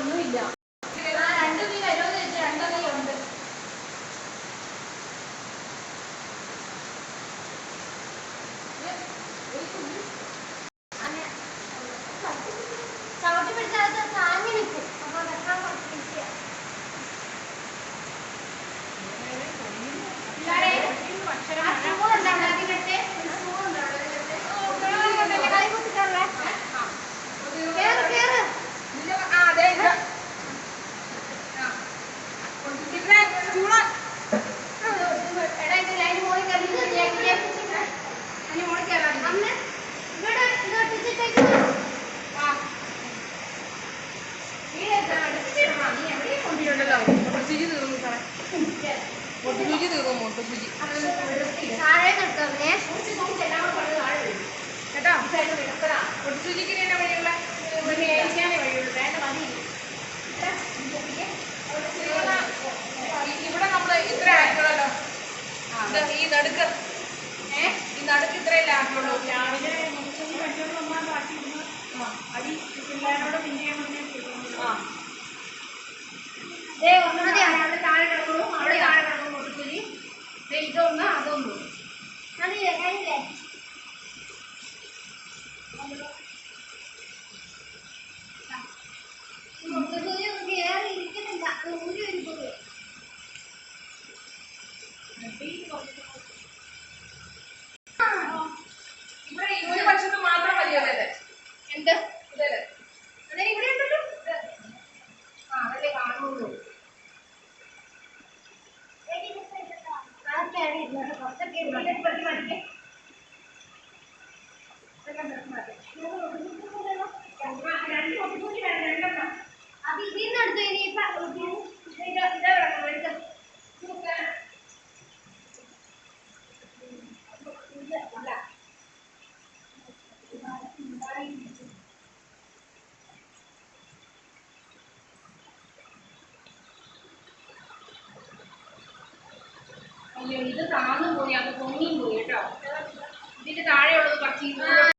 ഒന്നുമില്ല. രണ്ടു മീൻ വരുമെന്ന് വെച്ചാൽ രണ്ടെണ്ണം ഉണ്ട്. ചവിട്ടി പിടിച്ചാൽ താങ്ങി നിൽക്കും. അപ്പൊ വെക്കാൻ കുറച്ച് ഈസിയാ. മുട്ടുസൂചി തീർന്നു. മുട്ടുസൂചി കേട്ടോ. മുട്ടുസൂചിക്ക് തന്നെ വഴിയുള്ള മേടിക്കാനേ വഴിയുള്ളൂ. വേണ്ട മതി. ഇവിടെ നമ്മള് ഇത്ര ആയിട്ടുള്ളല്ലോ. ഈ നടുക്ക് ഈ നടുക്ക് ഇത്രയല്ലേ ആക്കുള്ളൂ. രാവിലെ അടി പിള്ളേരോട് പിന്നെ താഴെ കിടക്കുന്നു. അവിടെ താഴെ കിടക്കുന്നു മുട്ടുസൂചി. ഇതൊന്ന് അതൊന്നും ഇവിടെ ഈ ഒരു വശത്ത് മാത്രം മതിയല്ലേ? എന്ത് ഇതല്ലേ? അതെ ഇവിടെ ഉണ്ടല്ലോ. അതല്ലേ കാണുള്ളൂ. അയ്യോ ഇത് താന്നു പോയി. അത് പൊങ്ങിയും പോയി കേട്ടോ. ഇതിന്റെ താഴെയുള്ളത് കുറച്ച്